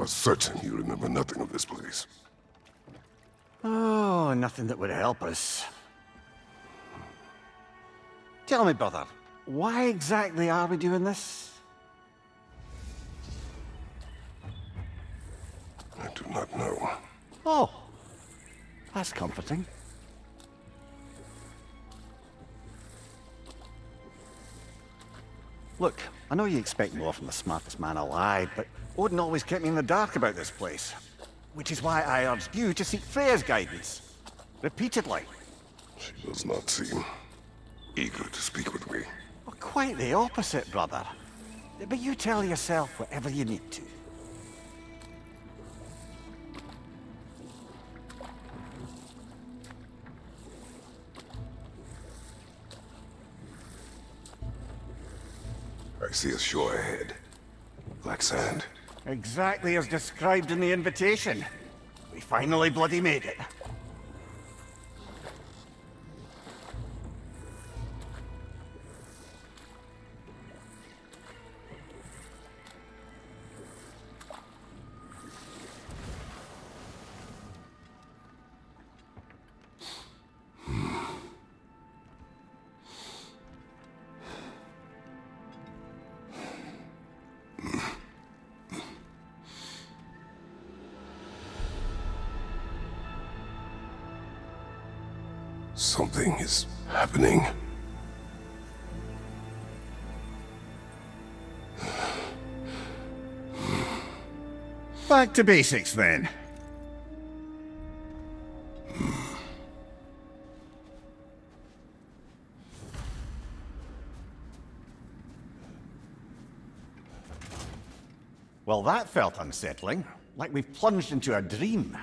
are certain you remember nothing of this place. Oh, nothing that would help us. Tell me, brother, why exactly are we doing this? I do not know. Oh, that's comforting. Look, I know you expect more from the smartest man alive, but Odin always kept me in the dark about this place. Which is why I urged you to seek Freya's guidance. Repeatedly. She does not seem eager to speak with me. Well, quite the opposite, brother. But you tell yourself whatever you need to. I see a shore ahead. Black sand. Exactly as described in the invitation. We finally bloody made it. Something is happening. Back to basics, then. Well, that felt unsettling. Like we've plunged into a dream.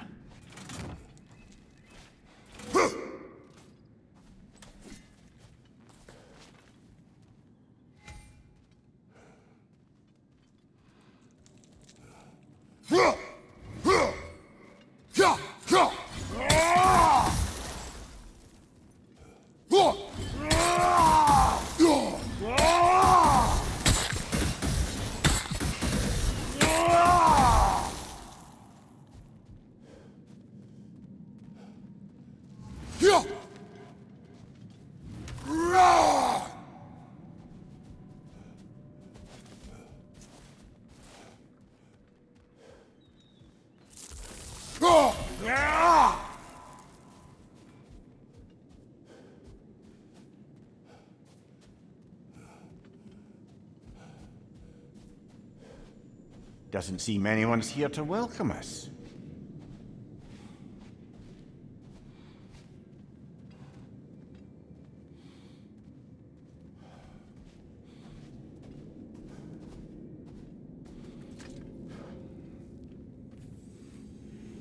Doesn't seem anyone's here to welcome us.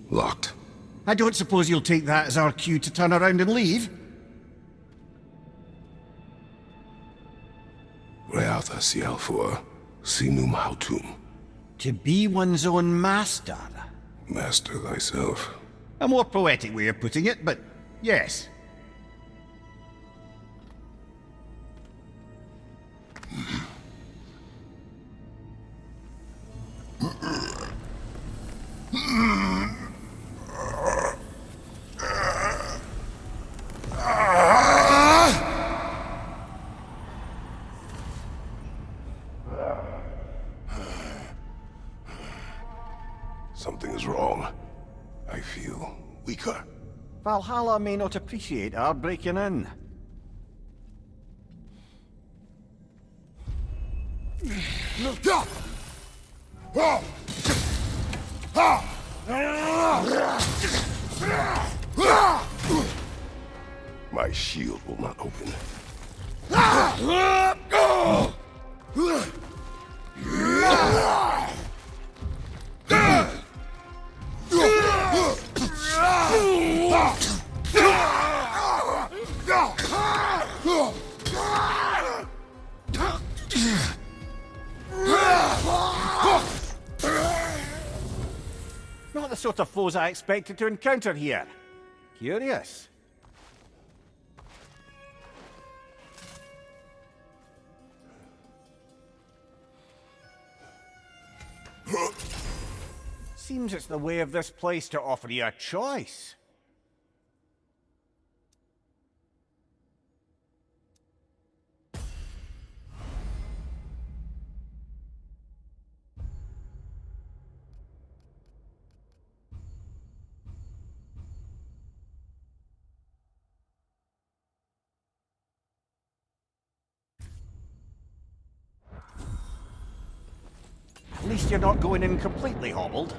Locked. I don't suppose you'll take that as our cue to turn around and leave? Reatha Sialfur, Sinum Hautum. To be one's own master. Master thyself. A more poetic way of putting it, but yes. Something is wrong. I feel weaker. Valhalla may not appreciate our breaking in. My shield will not open. Not the sort of foes I expected to encounter here. Curious. Seems it's the way of this place to offer you a choice. At least you're not going in completely hobbled.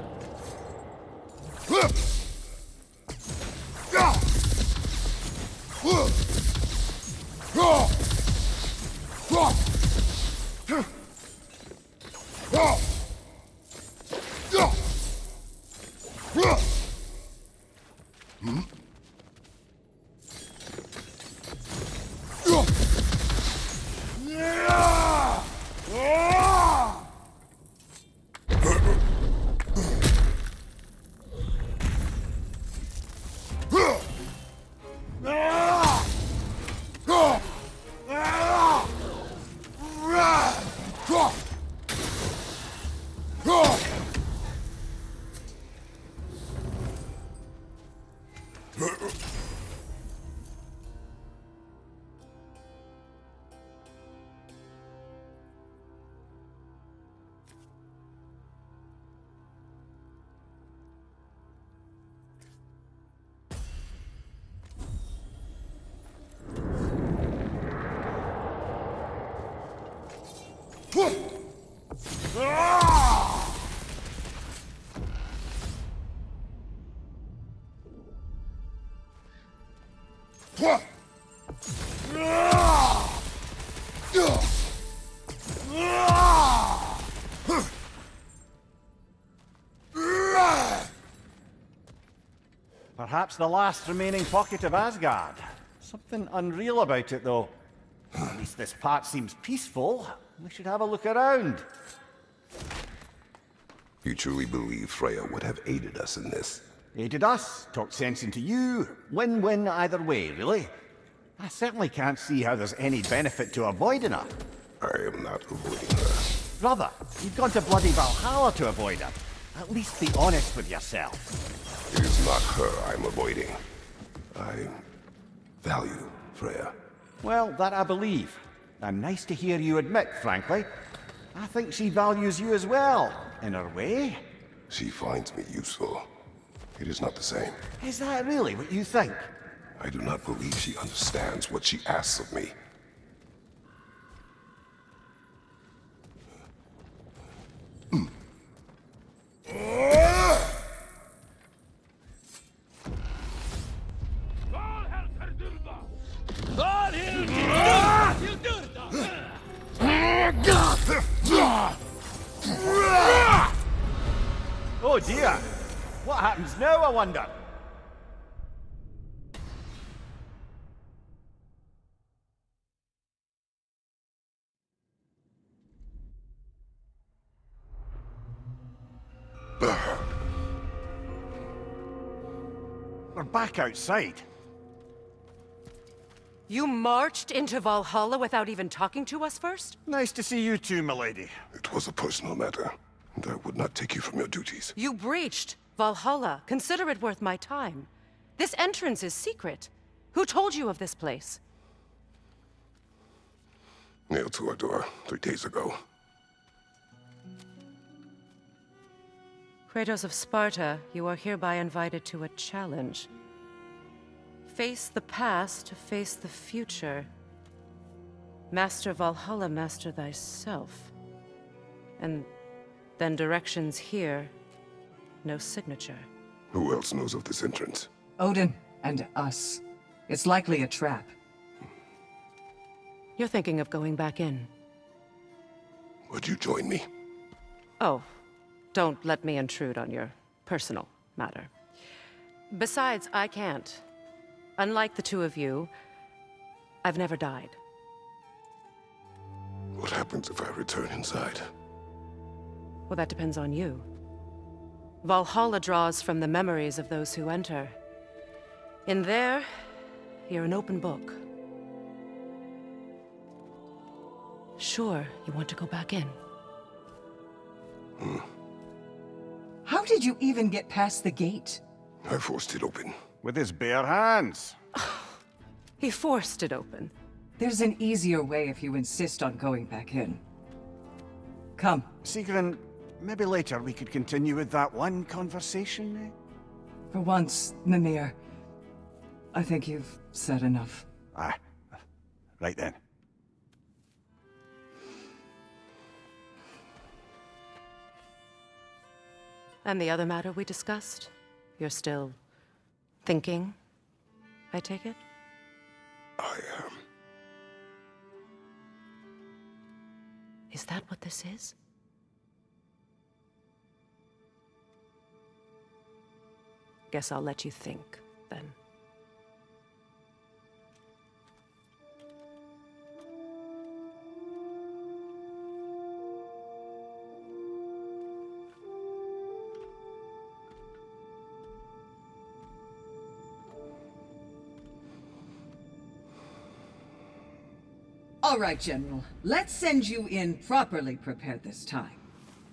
Perhaps the last remaining pocket of Asgard. Something unreal about it, though. At least this part seems peaceful. We should have a look around. You truly believe Freya would have aided us in this? Aided us, talked sense into you. Win-win either way, really. I certainly can't see how there's any benefit to avoiding her. I am not avoiding her. Brother, you've gone to bloody Valhalla to avoid her. At least be honest with yourself. It is not her I'm avoiding. I value Freya. Well, that I believe. And nice to hear you admit, frankly. I think she values you as well, in her way. She finds me useful. It is not the same. Is that really what you think? I do not believe she understands what she asks of me. Oh dear! What happens now, I wonder? We're back outside. You marched into Valhalla without even talking to us first? Nice to see you too, milady. It was a personal matter, and I would not take you from your duties. You breached Valhalla. Consider it worth my time. This entrance is secret. Who told you of this place? Nailed to our door 3 days ago. Kratos of Sparta, you are hereby invited to a challenge. Face the past to face the future. Master Valhalla, master thyself. And then directions here, no signature. Who else knows of this entrance? Odin and us. It's likely a trap. You're thinking of going back in. Would you join me? Oh, don't let me intrude on your personal matter. Besides, I can't. Unlike the two of you, I've never died. What happens if I return inside? Well, that depends on you. Valhalla draws from the memories of those who enter. In there, you're an open book. Sure, you want to go back in. How did did you even get past the gate? I forced it open. With his bare hands. He forced it open. There's an easier way if you insist on going back in. Come. Sigrun, maybe later we could continue with that one conversation, eh? For once, Mimir, I think you've said enough. Ah, right then. And the other matter we discussed? You're still thinking, I take it? I am. Is that what this is? Guess I'll let you think, then. All right, General. Let's send you in properly prepared this time.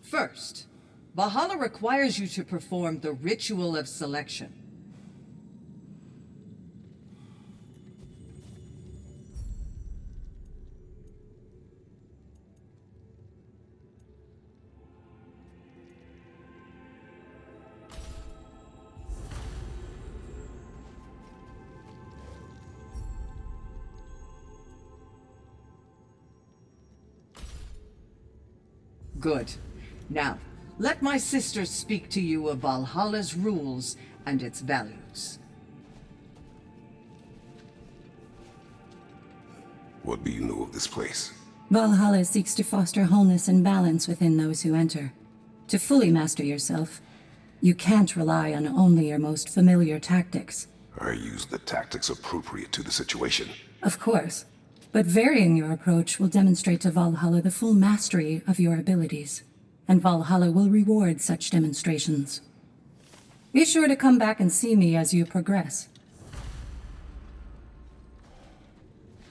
First, Valhalla requires you to perform the Ritual of Selection. Good. Now, let my sister speak to you of Valhalla's rules and its values. What do you know of this place? Valhalla seeks to foster wholeness and balance within those who enter. To fully master yourself, you can't rely on only your most familiar tactics. I use the tactics appropriate to the situation. Of course, but varying your approach will demonstrate to Valhalla the full mastery of your abilities, and Valhalla will reward such demonstrations. Be sure to come back and see me as you progress.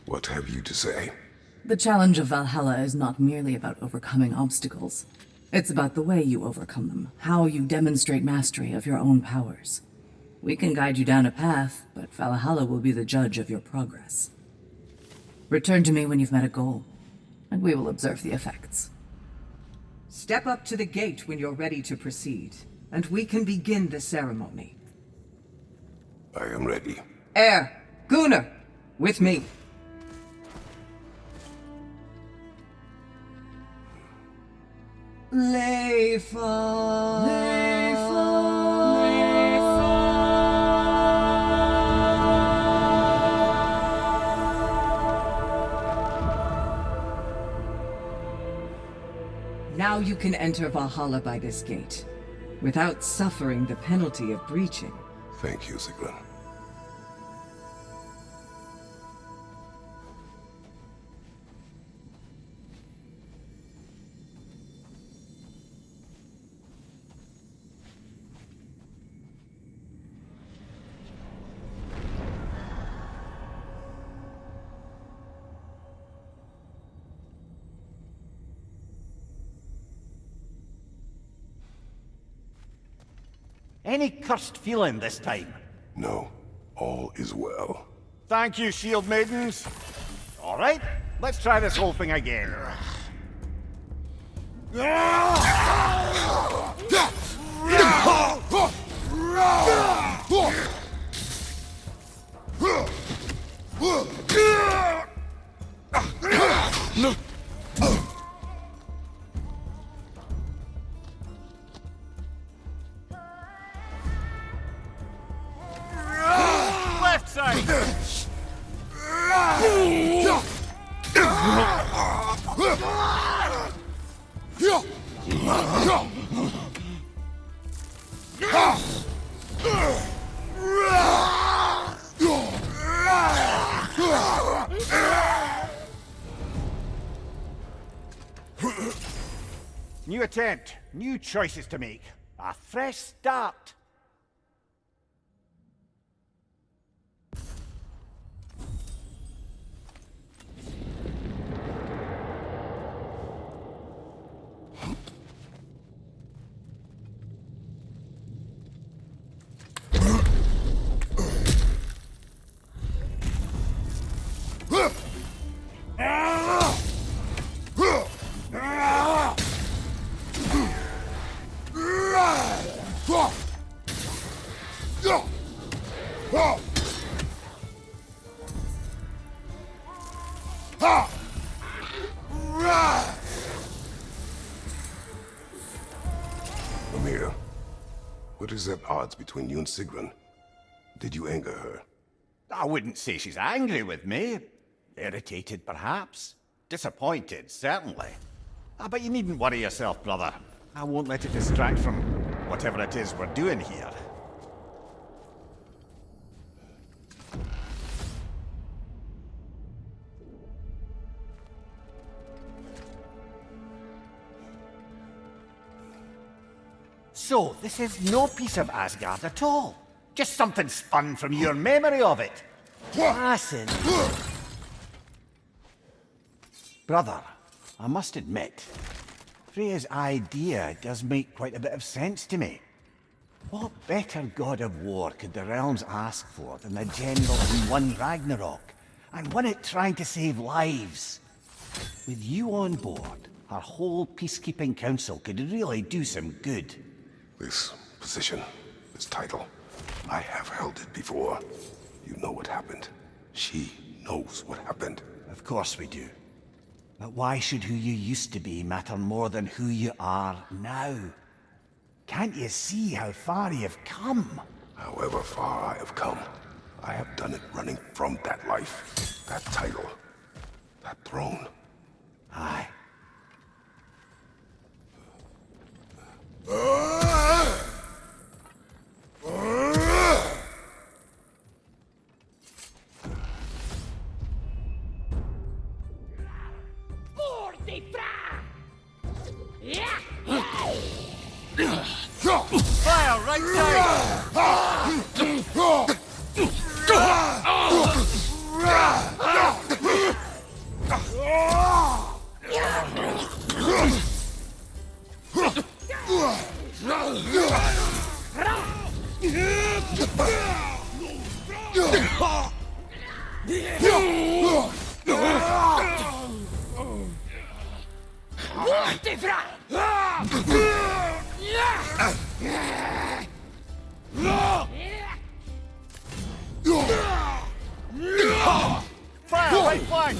What have you to say? The challenge of Valhalla is not merely about overcoming obstacles. It's about the way you overcome them, how you demonstrate mastery of your own powers. We can guide you down a path, but Valhalla will be the judge of your progress. Return to me when you've met a goal, and we will observe the effects. Step up to the gate when you're ready to proceed, and we can begin the ceremony. I am ready. Air, Gunnar, with me. Leifa. Now you can enter Valhalla by this gate, without suffering the penalty of breaching. Thank you, Sigrun. Any cursed feeling this time? No, all is well. Thank you, shield maidens. All right, let's try this whole thing again. Left side. New attempt, new choices to make. A fresh start. Mimir, what is at odds between you and Sigrun? Did you anger her? I wouldn't say she's angry with me. Irritated, perhaps. Disappointed, certainly. But you needn't worry yourself, brother. I won't let it distract from whatever it is we're doing here. So, this is no piece of Asgard at all. Just something spun from your memory of it. Fascinating. Brother, I must admit, Freya's idea does make quite a bit of sense to me. What better god of war could the realms ask for than the general who won Ragnarok, and won it trying to save lives? With you on board, our whole peacekeeping council could really do some good. This position, this title, I have held it before. You know what happened. She knows what happened. Of course we do. But why should who you used to be matter more than who you are now? Can't you see how far you've come? However far I have come, I have done it running from that life, that title, that throne. Aye. Fire right side! Fire right flank!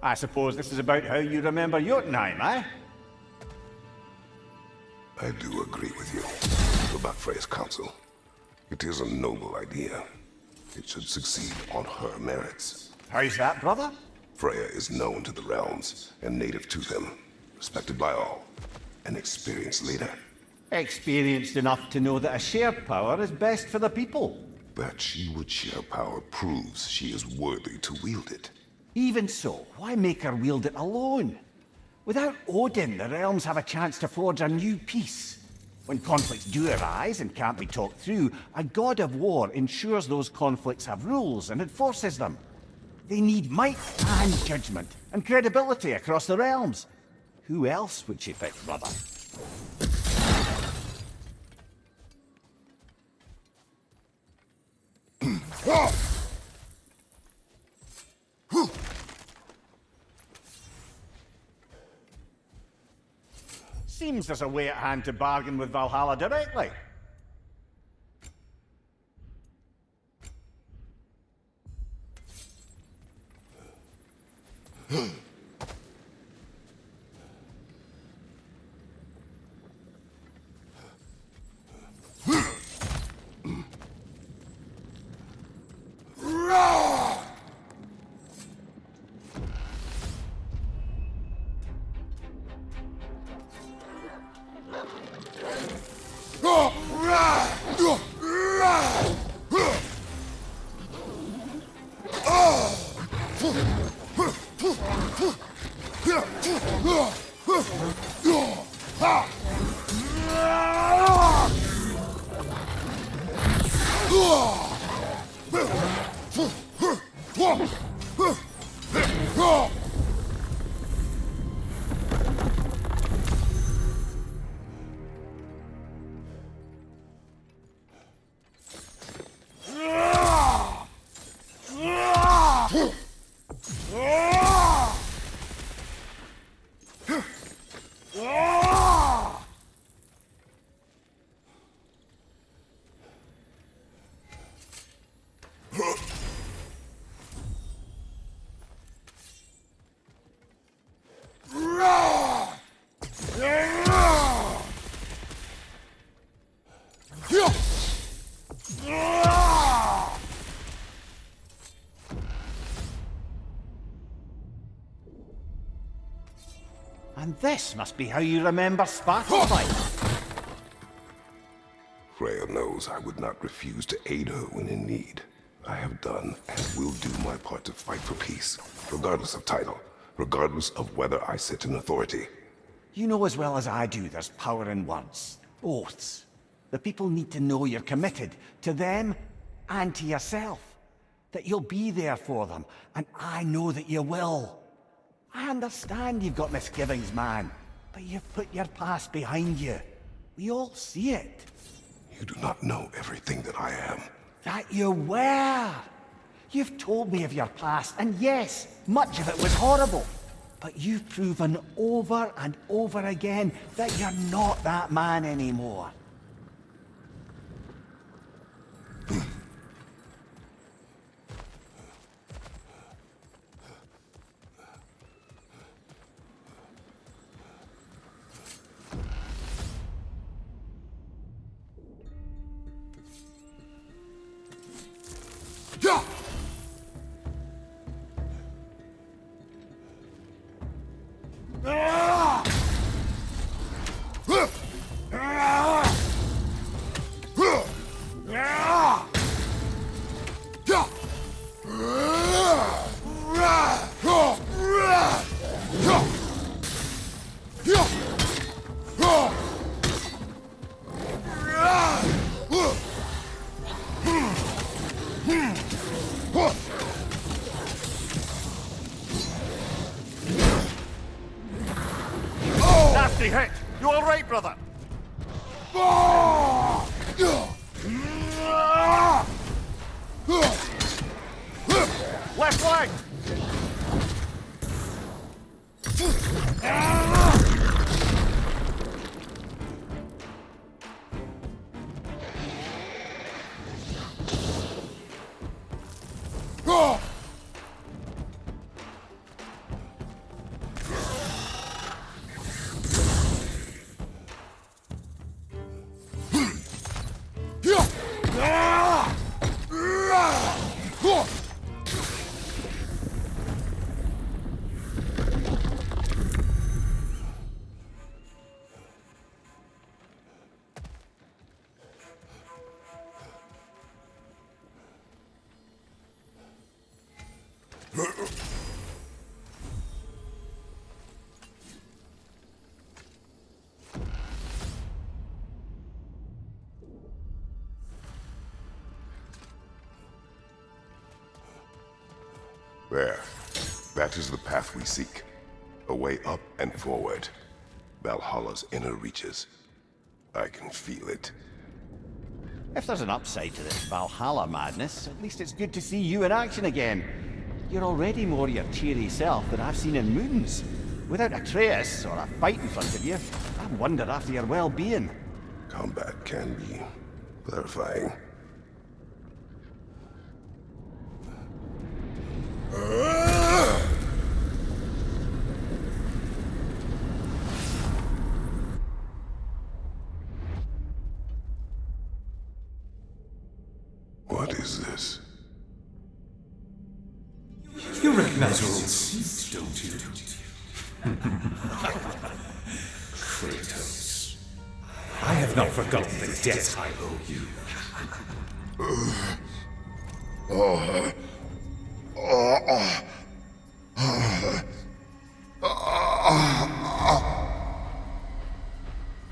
I suppose this is about how you remember Jotunheim, eh? I do agree with you about Freya's council. It is a noble idea. It should succeed on her merits. How's that, brother? Freya is known to the realms and native to them, respected by all. An experienced leader. Experienced enough to know that a shared power is best for the people. That she would share power proves she is worthy to wield it. Even so, why make her wield it alone? Without Odin, the realms have a chance to forge a new peace. When conflicts do arise and can't be talked through, a god of war ensures those conflicts have rules and enforces them. They need might and judgment and credibility across the realms. Who else would she pick, brother? seems there's a way at hand to bargain with Valhalla directly. And this must be how you remember Spartan fight. Freya knows I would not refuse to aid her when in need. I have done and will do my part to fight for peace, regardless of title, regardless of whether I sit in authority. You know as well as I do there's power in words, oaths. The people need to know you're committed to them and to yourself. That you'll be there for them, and I know that you will. I understand you've got misgivings, man, but you've put your past behind you. We all see it. You do not know everything that I am. That you were. You've told me of your past, and yes, much of it was horrible. But you've proven over and over again that you're not that man anymore. Nasty hit! You alright, brother? Left leg! There. That is the path we seek. A way up and forward. Valhalla's inner reaches. I can feel it. If there's an upside to this Valhalla madness, at least it's good to see you in action again. You're already more your cheery self than I've seen in moons. Without Atreus or a fight in front of you, I wonder after your well-being. Combat can be clarifying. What is this? You recognize your old seat, don't you? Kratos. I have not forgotten the debt I owe you.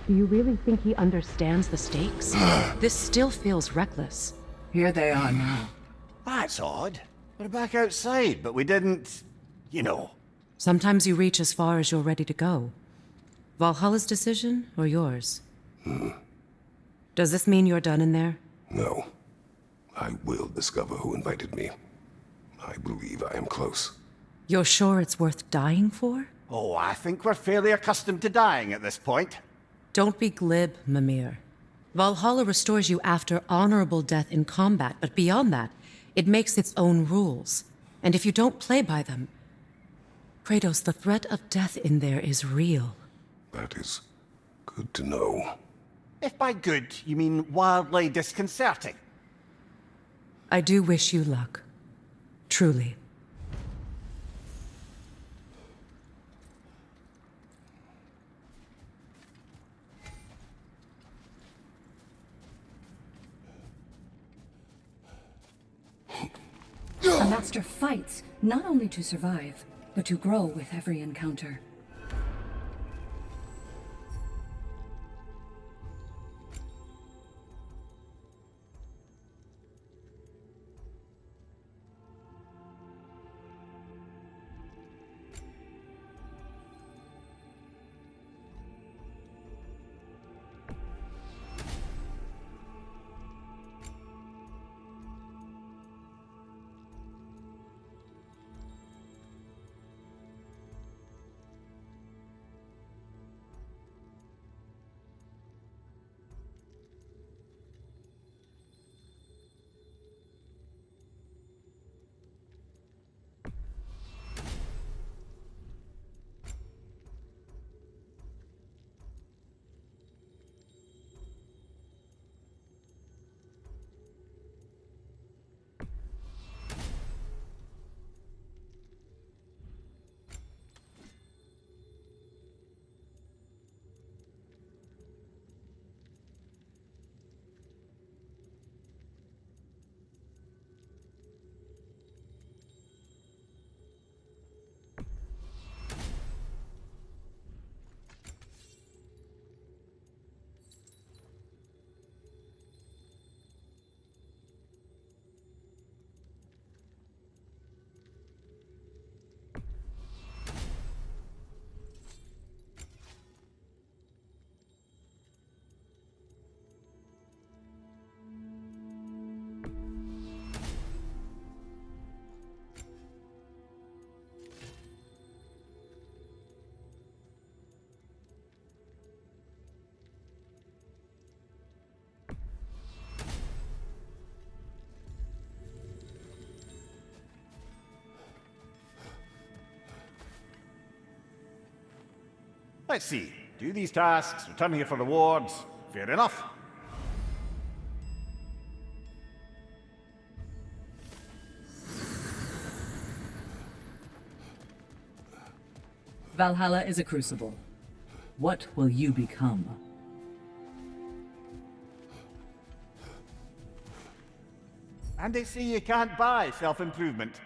Do you really think he understands the stakes? This still feels reckless. Here they are now. That's odd. We're back outside, but we didn't... you know. Sometimes you reach as far as you're ready to go. Valhalla's decision, or yours? Does this mean you're done in there? No. I will discover who invited me. I believe I am close. You're sure it's worth dying for? Oh, I think we're fairly accustomed to dying at this point. Don't be glib, Mimir. Valhalla restores you after honorable death in combat, but beyond that, it makes its own rules. And if you don't play by them... Kratos, the threat of death in there is real. That is good to know. If by good, you mean wildly disconcerting. I do wish you luck. Truly. A master fights, not only to survive, but to grow with every encounter. Let's see. Do these tasks, return here for rewards. Fair enough. Valhalla is a crucible. What will you become? And they say you can't buy self-improvement.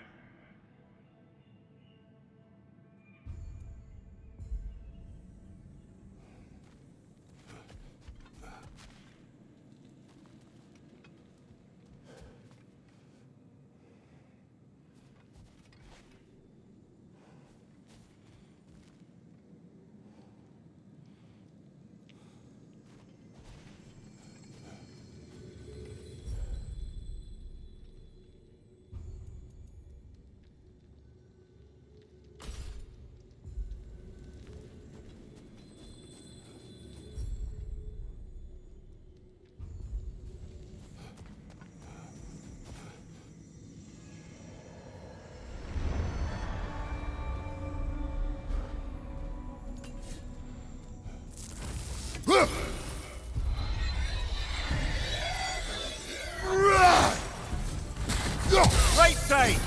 Right side!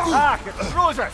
Ah, it throws us!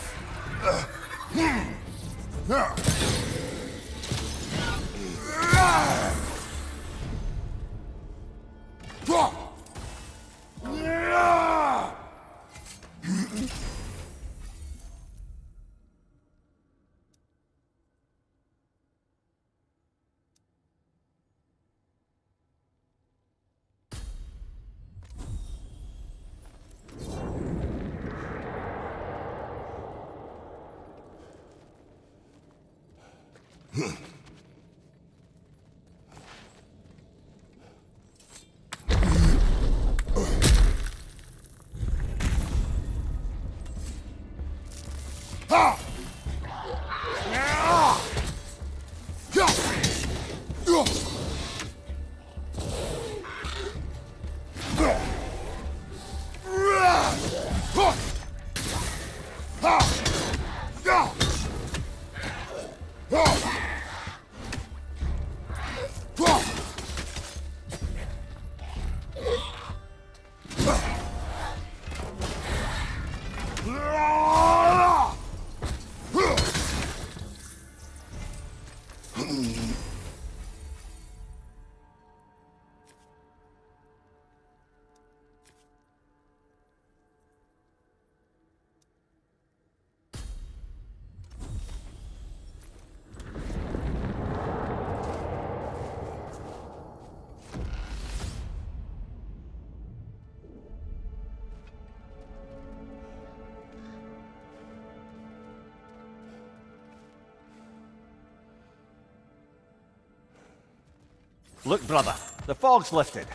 Look, brother, the fog's lifted.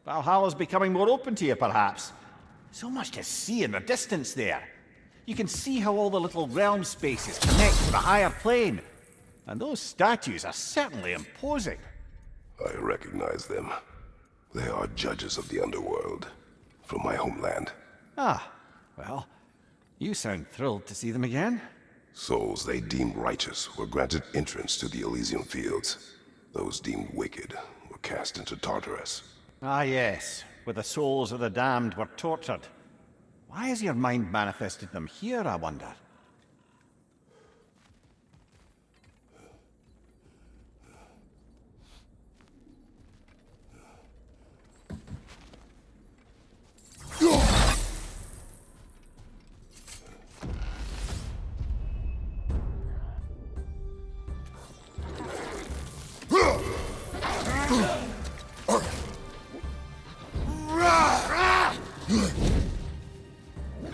Valhalla's becoming more open to you, perhaps. So much to see in the distance there. You can see how all the little realm spaces connect to the higher plane. And those statues are certainly imposing. I recognize them. They are judges of the underworld, from my homeland. Ah, well, you sound thrilled to see them again. Souls they deemed righteous were granted entrance to the Elysium Fields. Those deemed wicked were cast into Tartarus. Ah, yes, where the souls of the damned were tortured. Why has your mind manifested them here, I wonder?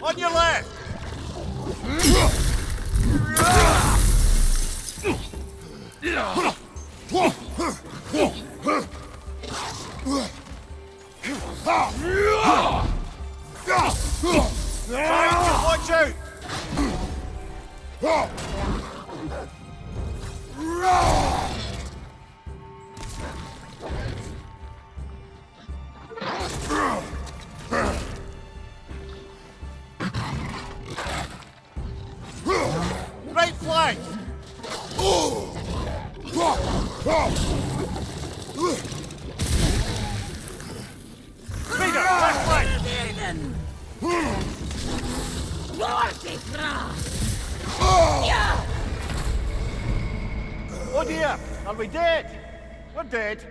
On your left! Watch out! Right flank! Speeder, left flank! Oh dear, are we dead? We're dead.